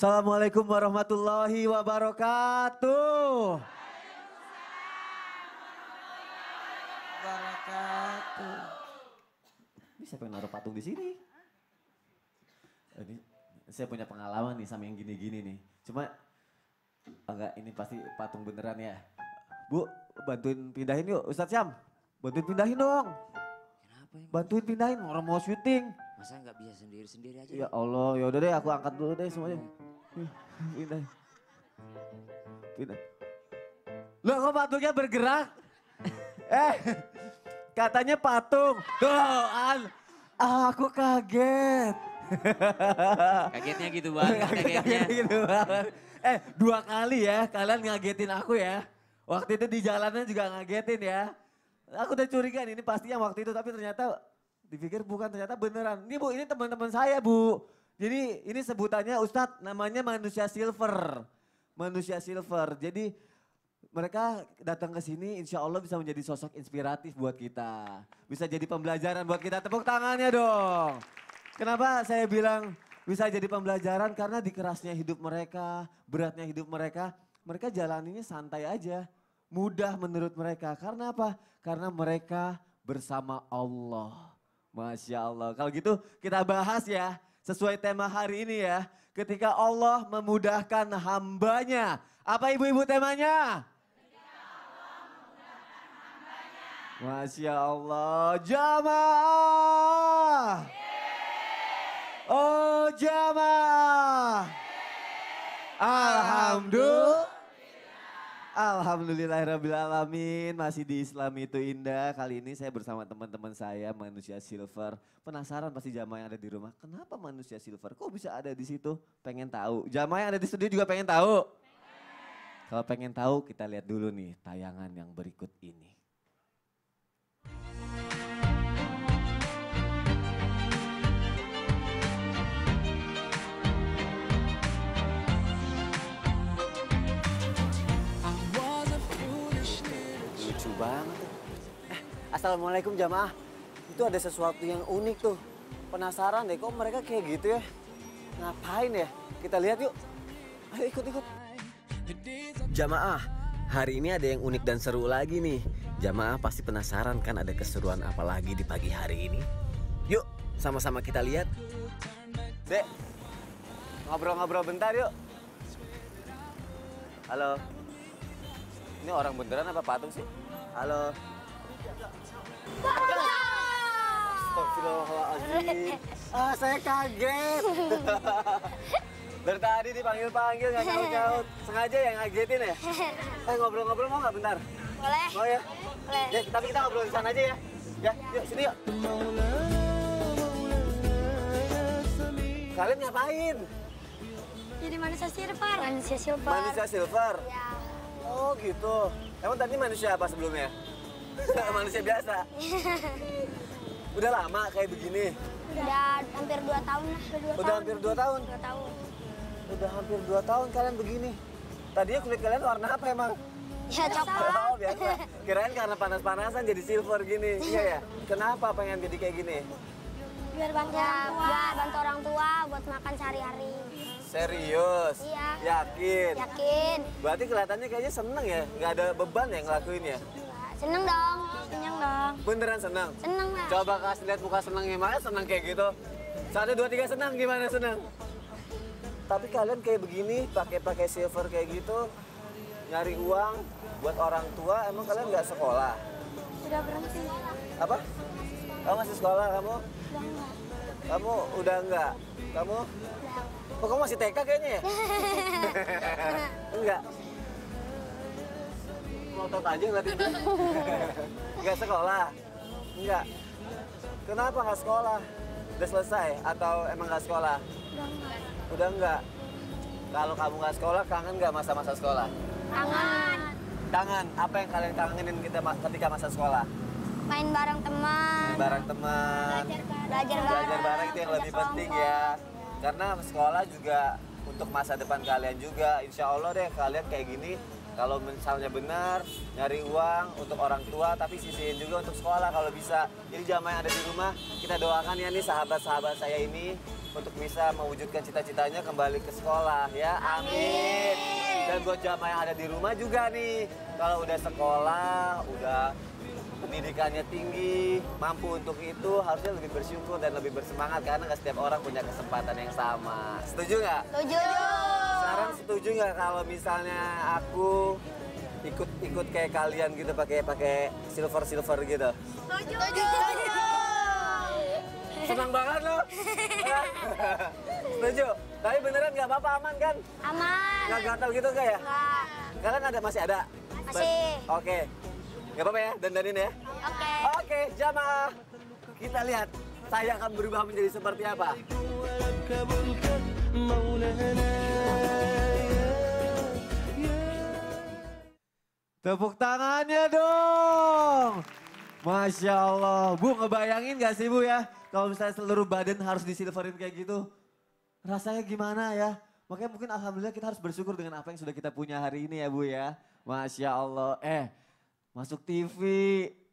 Assalamualaikum warahmatullahi wabarakatuh. Wabarakatuh. Ini siapa yang naruh patung di sini? Ini saya punya pengalaman nih sama yang gini-gini nih. Cuma enggak, ini pasti patung beneran ya. Bu, bantuin pindahin yuk Ustadz Syam. Bantuin pindahin dong. Kenapa ya? Bantuin pindahin, orang mau syuting. Masa nggak bisa sendiri-sendiri aja? Ya Allah, yaudah deh aku angkat dulu deh semuanya. Pindahin. Pindah. Loh kok patungnya bergerak? Katanya patung. Tuh, aku kaget. Kagetnya gitu banget, kagetnya. Gitu banget. 2 kali ya kalian ngagetin aku ya. Waktu itu di jalanan juga ngagetin ya. Aku udah curiga nih, ini pastinya waktu itu, tapi ternyata dipikir bukan, ternyata beneran. Ini Bu, ini teman-teman saya Bu. Jadi ini sebutannya Ustadz namanya manusia silver. Manusia silver. Jadi mereka datang ke sini insya Allah bisa menjadi sosok inspiratif buat kita. Bisa jadi pembelajaran buat kita, tepuk tangannya dong. Kenapa saya bilang bisa jadi pembelajaran? Karena di kerasnya hidup mereka, beratnya hidup mereka, mereka jalaninya santai aja. Mudah menurut mereka. Karena apa? Karena mereka bersama Allah. Masya Allah. Kalau gitu kita bahas ya sesuai tema hari ini ya. Ketika Allah memudahkan hambanya. Apa ibu-ibu temanya? Masya Allah. Jamaah. Oh jamaah. Alhamdulillah. Alhamdulillahirrabbilalamin. Masih di Islam itu indah. Kali ini saya bersama teman-teman saya manusia silver. Penasaran pasti jamaah yang ada di rumah. Kenapa manusia silver? Kok bisa ada di situ? Pengen tahu. Jamaah yang ada di studio juga pengen tahu. Kalau pengen tahu kita lihat dulu nih tayangan yang berikut ini. Lucu banget. Assalamualaikum jamaah. Itu ada sesuatu yang unik tuh. Penasaran deh kok mereka kayak gitu ya. Ngapain ya? Kita lihat yuk. Ayo ikut-ikut. Jamaah, hari ini ada yang unik dan seru lagi nih. Jamaah pasti penasaran kan ada keseruan apa lagi di pagi hari ini. Yuk sama-sama kita lihat. Dek, ngobrol-ngobrol bentar yuk. Halo. Ini orang beneran apa patung sih? Halo. Astagfirullahaladzim. Saya kaget. Dari tadi dipanggil-panggil nggak nyaut-nyaut. Sengaja yang ngagetin ya? Ngobrol-ngobrol mau nggak bentar? Boleh. Mau ya? Boleh. Ya, tapi kita ngobrol di sana aja ya. Ya, yuk sini yuk. Kalian ngapain? Jadi manusia silver. Manusia silver. Manusia silver? Ya. Oh gitu. Emang tadi manusia apa sebelumnya? Manusia biasa? Udah lama kayak begini? Udah hampir 2 tahun lah. Udah hampir 2 tahun? 2 tahun. Udah hampir 2 tahun kalian begini. Tadinya kulit kalian warna apa emang? Ya coklat. Oh biasa. Kirain karena panas-panasan jadi silver gini. Iya ya? Kenapa pengen jadi kayak gini? Biar bantu orang tua. Biar bantu orang tua buat makan sehari-hari. Serius? Iya. Yakin? Yakin. Berarti kelihatannya kayaknya seneng ya? Nggak ada beban ya ngelakuin ya? Seneng dong. Seneng dong. Beneran seneng? Seneng lah. Coba kasih lihat muka seneng gimana, seneng kayak gitu. 1, 2, 3 seneng, gimana seneng? Tapi kalian kayak begini, pakai silver kayak gitu, nyari uang buat orang tua, emang kalian nggak sekolah? Udah berhenti. Apa? Kamu masih sekolah kamu? Udah enggak. Kamu udah enggak? Kamu? Udah. Oh kamu masih TK kayaknya ya? Enggak? Ngotot aja ngeliatin gue. Enggak sekolah? Enggak? Kenapa nggak sekolah? Udah selesai atau emang nggak sekolah? Udah enggak. Udah enggak? Kalau kamu nggak sekolah, kangen nggak masa-masa sekolah? Kangen. Kangen? Apa yang kalian kangenin ketika masa sekolah? Main bareng teman. Bareng teman. Belajar bareng. Belajar bareng itu yang lebih penting ya. Karena sekolah juga untuk masa depan kalian juga. Insya Allah deh kalian kayak gini. Kalau misalnya benar, nyari uang untuk orang tua, tapi sisihin juga untuk sekolah kalau bisa. Jadi jamaah yang ada di rumah, kita doakan ya nih sahabat-sahabat saya ini. untuk bisa mewujudkan cita-citanya kembali ke sekolah ya. Amin. Dan buat jamaah yang ada di rumah juga nih, kalau udah sekolah, udah pendidikannya tinggi, mampu untuk itu, harusnya lebih bersyukur dan lebih bersemangat karena nggak setiap orang punya kesempatan yang sama. Setuju nggak? Setuju. Sekarang setuju nggak kalau misalnya aku ikut kayak kalian gitu pakai silver gitu? Setuju. Senang banget loh. Setuju. Tapi beneran nggak apa-apa, aman kan? Aman. Nggak gatal gitu nggak ya? Enggak. Kalian masih ada? Masih. Oke. Nggak apa-apa ya, dandanin ya? Oke. Oke, jamaah. Kita lihat saya akan berubah menjadi seperti apa. Tepuk tangannya dong. Masya Allah. Bu, ngebayangin gak sih Bu ya? Kalau misalnya seluruh badan harus disilverin kayak gitu. Rasanya gimana ya? Makanya mungkin alhamdulillah kita harus bersyukur dengan apa yang sudah kita punya hari ini ya Bu ya. Masya Allah. Masuk TV,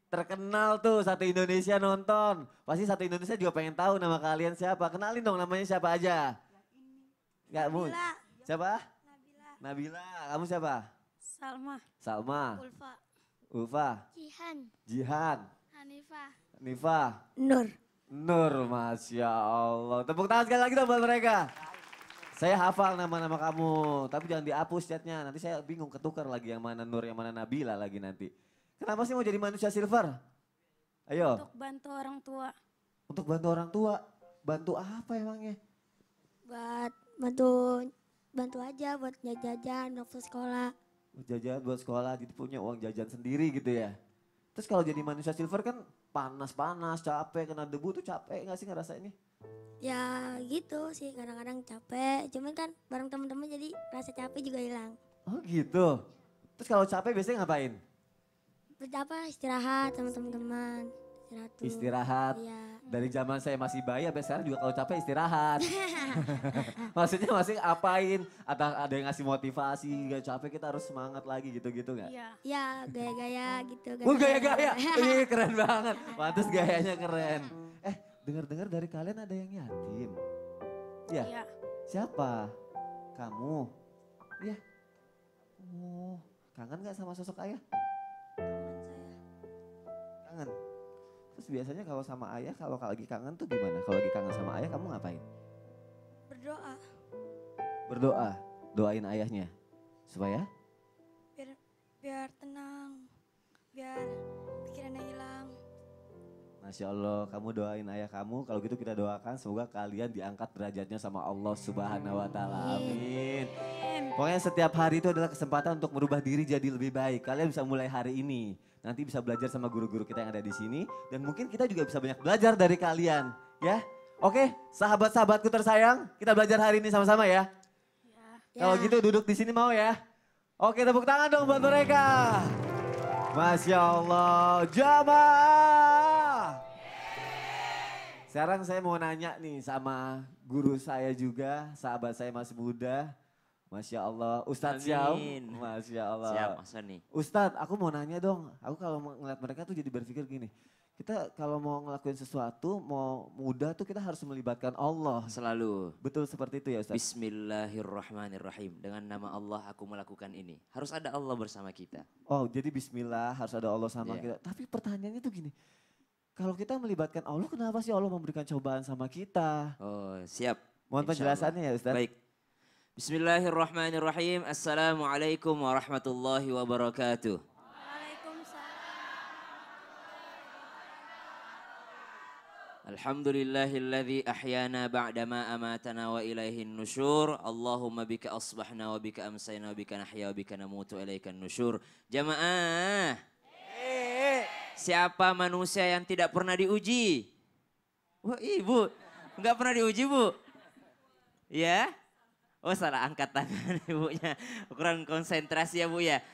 terkenal tuh satu Indonesia nonton. Pasti satu Indonesia juga pengen tahu nama kalian siapa. Kenalin dong namanya siapa aja. Nggak Bu? Siapa? Nabila. Kamu siapa? Salma. Ulfa. Jihan. Hanifah. Nur, Masya Allah. Tepuk tangan sekali lagi dong buat mereka. Saya hafal nama-nama kamu, tapi jangan dihapus chatnya. Nanti saya bingung ketukar lagi yang mana Nur, yang mana Nabila lagi nanti. Kenapa sih mau jadi manusia silver? Ayo. Untuk bantu orang tua. Untuk bantu orang tua. Bantu apa emangnya? Buat bantu aja buat jajan waktu sekolah. Jajan buat sekolah, jadi punya uang jajan sendiri gitu ya. Terus kalau jadi manusia silver kan panas-panas, capek, kena debu tuh capek gak sih ngerasainnya? Ya gitu sih kadang-kadang capek. Cuman kan bareng teman-teman jadi rasa capek juga hilang. Oh gitu. Terus kalau capek biasanya ngapain? Istirahat sama teman-teman. Istirahat. Iya. Dari zaman saya masih bayi sampai sekarang juga kalau capek istirahat. Maksudnya masih apain? Ada yang ngasih motivasi, gak capek kita harus semangat lagi gitu-gitu gak? Iya. Ya gaya-gaya gitu. Gaya-gaya. Ih, keren banget. Pantes gayanya keren. Dengar-dengar dari kalian ada yang yatim. Ya? Iya. Siapa? Kamu? Iya. Oh, kangen gak sama sosok ayah? Kangen. Terus biasanya kalau sama ayah, kalau lagi kangen tuh gimana? Kalau lagi kangen sama ayah, kamu ngapain? Berdoa Berdoa. Doain ayahnya. Supaya? biar tenang. Biar pikirannya hilang. Masya Allah, kamu doain ayah kamu. Kalau gitu kita doakan semoga kalian diangkat derajatnya sama Allah Subhanahu wa Ta'ala. Amin. Pokoknya setiap hari itu adalah kesempatan untuk merubah diri jadi lebih baik. Kalian bisa mulai hari ini. Nanti bisa belajar sama guru-guru kita yang ada di sini. Dan mungkin kita juga bisa banyak belajar dari kalian. Ya, oke, sahabat-sahabatku tersayang, kita belajar hari ini sama-sama ya. Kalau gitu duduk di sini mau ya. Oke, tepuk tangan dong buat mereka. Masya Allah, jamaah. Sekarang saya mau nanya nih sama guru saya juga, sahabat saya masih muda. Masya Allah, Ustadz Syam. Masya Allah. Siap, Mas Sony. Ustadz, aku mau nanya dong. Aku kalau ngeliat mereka tuh jadi berpikir gini. Kita kalau mau ngelakuin sesuatu, mau mudah tuh kita harus melibatkan Allah. Selalu. Betul seperti itu ya Ustadz? Bismillahirrahmanirrahim. Dengan nama Allah aku melakukan ini. Harus ada Allah bersama kita. Oh, jadi bismillah harus ada Allah sama Iya. kita. Tapi pertanyaannya tuh gini. Kalau kita melibatkan Allah, kenapa sih Allah memberikan cobaan sama kita? Oh, siap. Mohon Insya Allah. penjelasannya ya Ustadz. Baik. Bismillahirrahmanirrahim. Assalamualaikum warahmatullahi wabarakatuh. Alhamdulillahilladzi ahyana ba'dama amatana wa ilaihin nusyur. Allahumma bika asbahna wa bika amsayna wa bika nahya wa bika namutu ilaikan nusyur. Jamaah. Siapa manusia yang tidak pernah diuji? Wah, Ibu, enggak pernah diuji, Bu? Ya? Oh, salah angkat tangan ibunya. Kurang konsentrasi ya, Bu ya.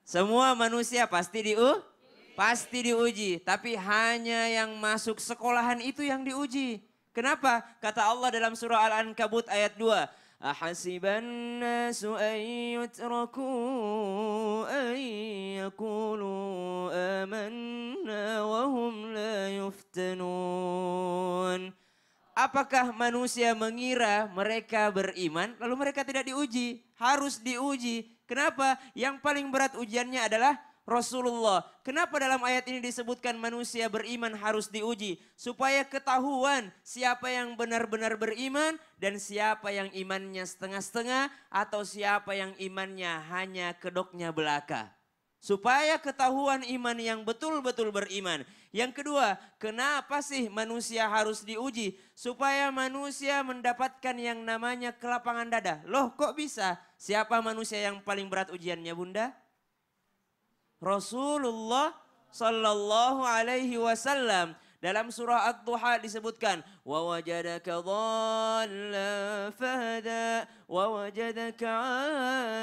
Semua manusia pasti diuji, tapi hanya yang masuk sekolahan itu yang diuji. Kenapa? Kata Allah dalam surah Al-Ankabut ayat 2. Ahasiban nasu an yutraku an yaqulu amanna wa hum la yuftanun. apakah manusia mengira mereka beriman lalu mereka tidak diuji? Harus diuji. Kenapa? Yang paling berat ujiannya adalah Rasulullah. Kenapa dalam ayat ini disebutkan manusia beriman harus diuji? Supaya ketahuan siapa yang benar-benar beriman dan siapa yang imannya setengah-setengah atau siapa yang imannya hanya kedoknya belaka. Supaya ketahuan iman yang betul-betul beriman. Yang kedua, kenapa sih manusia harus diuji? Supaya manusia mendapatkan yang namanya kelapangan dada. Loh kok bisa? Siapa manusia yang paling berat ujiannya Bunda? Rasulullah sallallahu alaihi wasallam. Dalam surah Ad-Duha disebutkan, wa wajadaka dhallan fahada wa wajadaka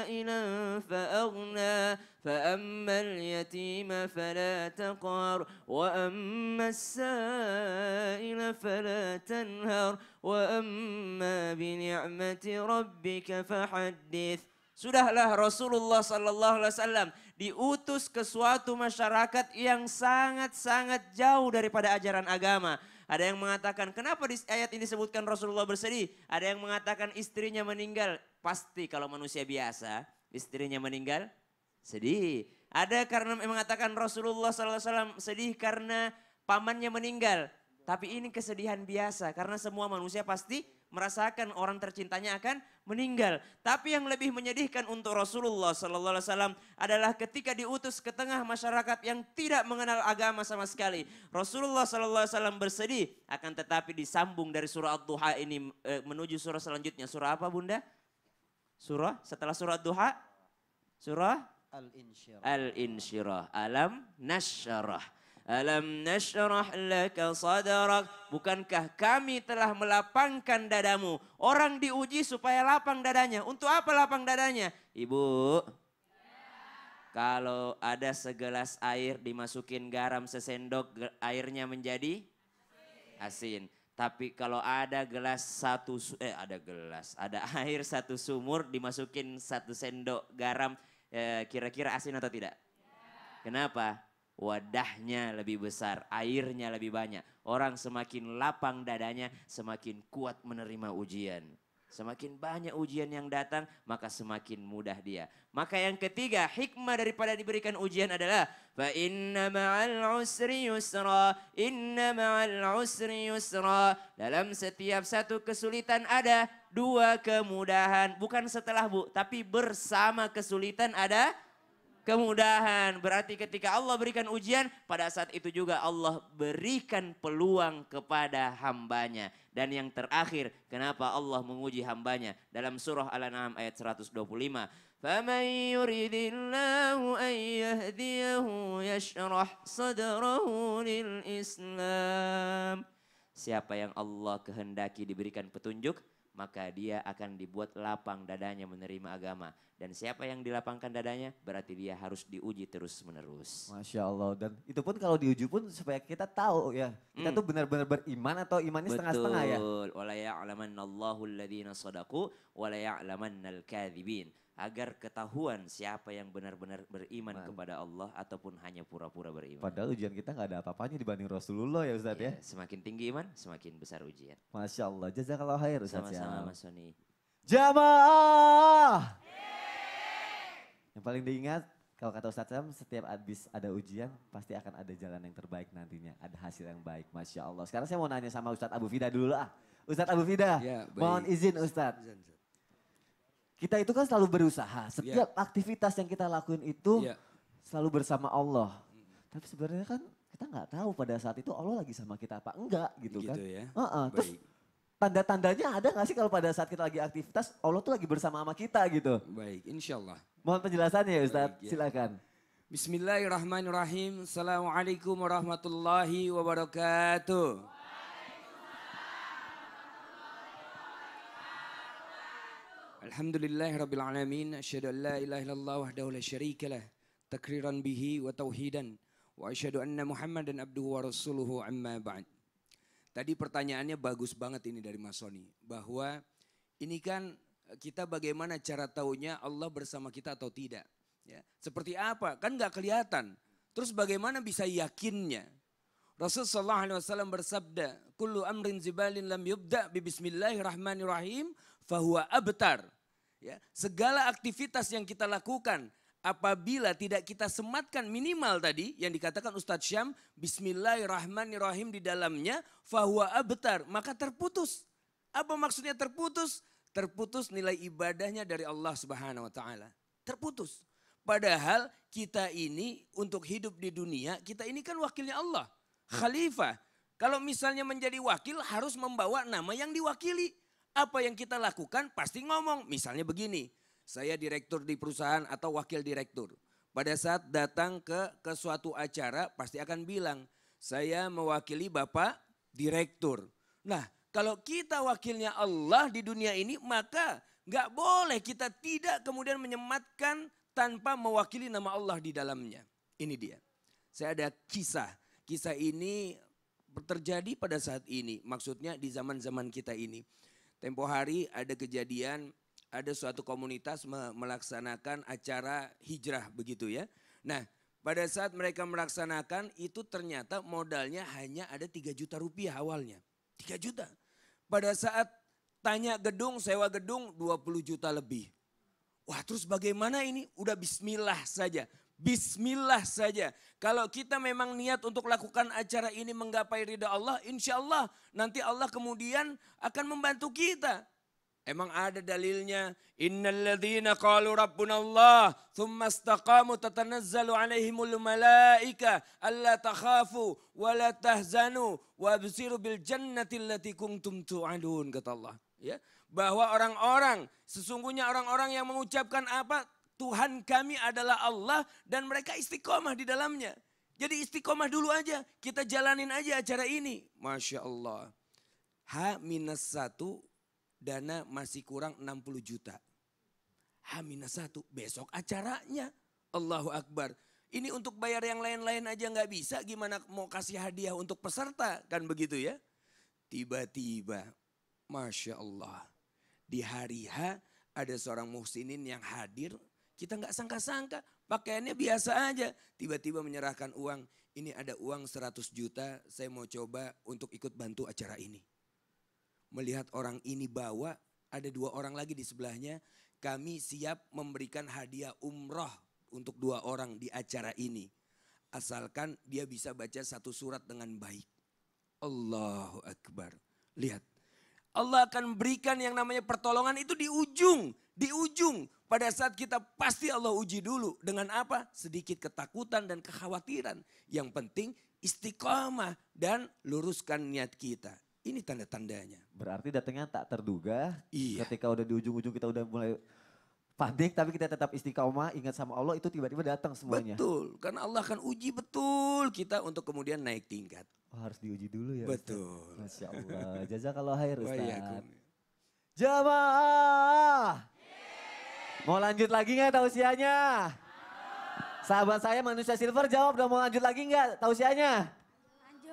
ailan fa'aghna fa ammal yatima fala taqhar wa ammas sa'ila fala tanhar wa amma bi ni'mati rabbika fahaddits. Sudahlah Rasulullah sallallahu alaihi wasallam diutus ke suatu masyarakat yang sangat-sangat jauh daripada ajaran agama. Ada yang mengatakan, kenapa di ayat ini disebutkan Rasulullah bersedih? Ada yang mengatakan istrinya meninggal. Pasti kalau manusia biasa, istrinya meninggal, sedih. Ada karena mengatakan Rasulullah SAW sedih karena pamannya meninggal. Tapi ini kesedihan biasa karena semua manusia pasti merasakan orang tercintanya akan meninggal. Tapi yang lebih menyedihkan untuk Rasulullah SAW adalah ketika diutus ke tengah masyarakat yang tidak mengenal agama sama sekali. Rasulullah SAW bersedih, akan tetapi disambung dari surah Ad-Duha ini menuju surah selanjutnya. Surah apa Bunda? Surah setelah surah Ad-Duha? Surah Al-Insyirah. Al-Insyirah. Alam Nasyrah. Alam nasyrah laka sadrak. Bukankah kami telah melapangkan dadamu? Orang diuji supaya lapang dadanya. Untuk apa lapang dadanya? Ibu, kalau ada segelas air dimasukin garam sesendok, airnya menjadi asin. Tapi kalau ada ada air satu sumur dimasukin satu sendok garam, kira-kira asin atau tidak? Kenapa? Wadahnya lebih besar, airnya lebih banyak. Orang semakin lapang dadanya, semakin kuat menerima ujian. Semakin banyak ujian yang datang, maka semakin mudah dia. Maka yang ketiga, hikmah daripada diberikan ujian adalah fa inna ma'al usri yusra, inna ma'al usri yusra. Dalam setiap satu kesulitan ada dua kemudahan. Bukan setelah Bu, tapi bersama kesulitan ada kemudahan. Berarti ketika Allah berikan ujian, pada saat itu juga Allah berikan peluang kepada hambanya. Dan yang terakhir, kenapa Allah menguji hambanya? Dalam surah Al-An'am ayat 125. فَمَنْ يُرِدِ اللَّهُ أَنْ يَهْدِيَهُ يَشْرَحْ صَدْرَهُ لِلْإِسْلَامِ. Siapa yang Allah kehendaki diberikan petunjuk, maka dia akan dibuat lapang dadanya menerima agama. Dan siapa yang dilapangkan dadanya, berarti dia harus diuji terus menerus. Masya Allah. Dan itu pun kalau diuji pun supaya kita tahu ya. Kita tuh benar-benar beriman atau imannya setengah-setengah ya. Betul. Wala ya'lamannallahu alladhina sadaqu wala ya'lamannal kadhibin. Agar ketahuan siapa yang benar-benar beriman kepada Allah ataupun hanya pura-pura beriman. Padahal ujian kita gak ada apa-apanya dibanding Rasulullah ya Ustadz ya. Semakin tinggi iman, semakin besar ujian. Masya Allah. Jazakallah khair Ustadz. Sama-sama Mas Soni. Jamaah. Yang paling diingat, kalau kata Ustadz Sam, setiap habis ada ujian, pasti akan ada jalan yang terbaik nantinya. Ada hasil yang baik, Masya Allah. Sekarang saya mau nanya sama Ustadz Abu Fida dulu lah. Ustadz Abu Fida, Ya, mohon izin Ustadz. Kita itu kan selalu berusaha, setiap aktivitas yang kita lakuin itu selalu bersama Allah. Tapi sebenarnya kan kita nggak tahu pada saat itu Allah lagi sama kita apa enggak gitu kan. Ya. Terus tanda-tandanya ada nggak sih kalau pada saat kita lagi aktivitas Allah tuh lagi bersama sama kita gitu? Baik, insya Allah. Mohon penjelasannya ya Ustadz, Baik, ya. silakan. Bismillahirrahmanirrahim. Assalamualaikum warahmatullahi wabarakatuh. Alhamdulillahirabbil alamin. Asyhadu an la ilaha illallah wahdahu la syarika lah. Takriran bihi wa tauhidan. Wa asyhadu anna Muhammadan abduhu wa rasuluhu amma ba'd. Tadi pertanyaannya bagus banget ini dari Mas Soni. Bahwa ini kan kita bagaimana cara taunya Allah bersama kita atau tidak. Ya, seperti apa? Kan gak kelihatan. Terus bagaimana bisa yakinnya? Rasulullah SAW bersabda, kullu amrin zibalin lam yubda bi bismillahirrahmanirrahim fahuwa abtar. Ya, segala aktivitas yang kita lakukan apabila tidak kita sematkan minimal tadi yang dikatakan Ustadz Syam, bismillahirrahmanirrahim di dalamnya, fahuwa abtar, maka terputus. Apa maksudnya terputus? Terputus nilai ibadahnya dari Allah Subhanahu wa taala. Terputus. Padahal kita ini untuk hidup di dunia, kita ini kan wakilnya Allah. Khalifah. Kalau misalnya menjadi wakil harus membawa nama yang diwakili. Apa yang kita lakukan pasti ngomong. Misalnya begini, saya direktur di perusahaan atau wakil direktur. Pada saat datang ke suatu acara pasti akan bilang, saya mewakili Bapak Direktur. Nah, kalau kita wakilnya Allah di dunia ini, maka nggak boleh kita tidak kemudian menyematkan tanpa mewakili nama Allah di dalamnya. Ini dia. Saya ada kisah. Kisah ini terjadi pada saat ini. Maksudnya di zaman-zaman kita ini. Tempo hari ada kejadian, ada suatu komunitas melaksanakan acara hijrah begitu ya. Nah, pada saat mereka melaksanakan itu ternyata modalnya hanya ada 3 juta rupiah awalnya. 3 juta. Pada saat tanya gedung, sewa gedung 20 juta lebih. Wah, terus bagaimana ini? Udah bismillah saja. Bismillah saja. Kalau kita memang niat untuk lakukan acara ini menggapai ridha Allah, insya Allah nanti Allah kemudian akan membantu kita. Emang ada dalilnya. Innalladzina qalu rabbunallah thumma istaqamu tatanazzalu alaihimul malaika alla takhafu wa la tahzanu wa absiru bil jannati allati kuntum tu'adun, kata Allah. Ya, bahwa orang-orang, sesungguhnya orang-orang yang mengucapkan apa? Tuhan kami adalah Allah dan mereka istiqomah di dalamnya. Jadi istiqomah dulu aja, kita jalanin aja acara ini. Masya Allah. H-1 dana masih kurang 60 juta. H-1 besok acaranya. Allahu Akbar. Ini untuk bayar yang lain-lain aja nggak bisa, gimana mau kasih hadiah untuk peserta, kan begitu ya. Tiba-tiba, Masya Allah. Di hari H ada seorang muhsinin yang hadir. Kita nggak sangka-sangka, pakaiannya biasa aja. Tiba-tiba menyerahkan uang, ini ada uang 100 juta, saya mau coba untuk ikut bantu acara ini. Melihat orang ini bawa, ada 2 orang lagi di sebelahnya, kami siap memberikan hadiah umroh untuk 2 orang di acara ini. Asalkan dia bisa baca 1 surat dengan baik. Allahu Akbar. Lihat, Allah akan berikan yang namanya pertolongan itu di ujung. Di ujung. Pada saat kita pasti Allah uji dulu. Dengan apa? Sedikit ketakutan dan kekhawatiran. Yang penting istiqamah dan luruskan niat kita. Ini tanda-tandanya. Berarti datangnya tak terduga. Iya. Ketika udah di ujung-ujung kita udah mulai panik, tapi kita tetap istiqomah, ingat sama Allah, itu tiba-tiba datang semuanya. Betul. Karena Allah akan uji betul kita untuk kemudian naik tingkat. Oh, harus diuji dulu ya. Betul. Ustaz. Masya Allah. Jazakallah khair Ustaz. Waiyakum. Jamaah. Mau lanjut lagi nggak tausiahnya? Sahabat saya manusia silver jawab dong, mau lanjut lagi nggak tausiahnya?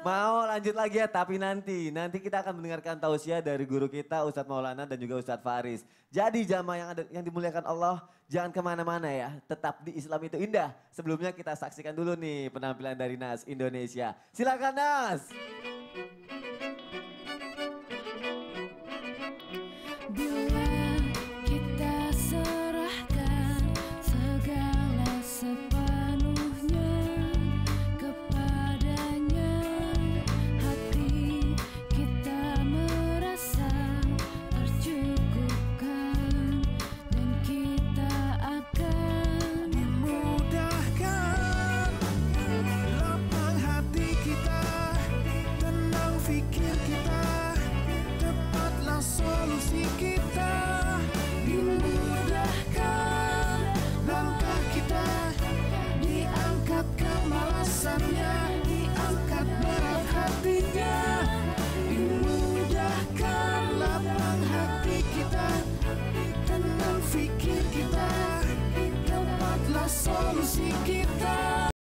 Mau lanjut lagi ya, tapi nanti kita akan mendengarkan tausiah dari guru kita Ustadz Maulana dan juga Ustadz Faris. Jadi jamaah yang dimuliakan Allah, jangan kemana-mana ya, tetap di Islam itu indah. Sebelumnya kita saksikan dulu nih penampilan dari Nas Indonesia. Silakan Nas. Fikir kita, tepatlah solusi kita.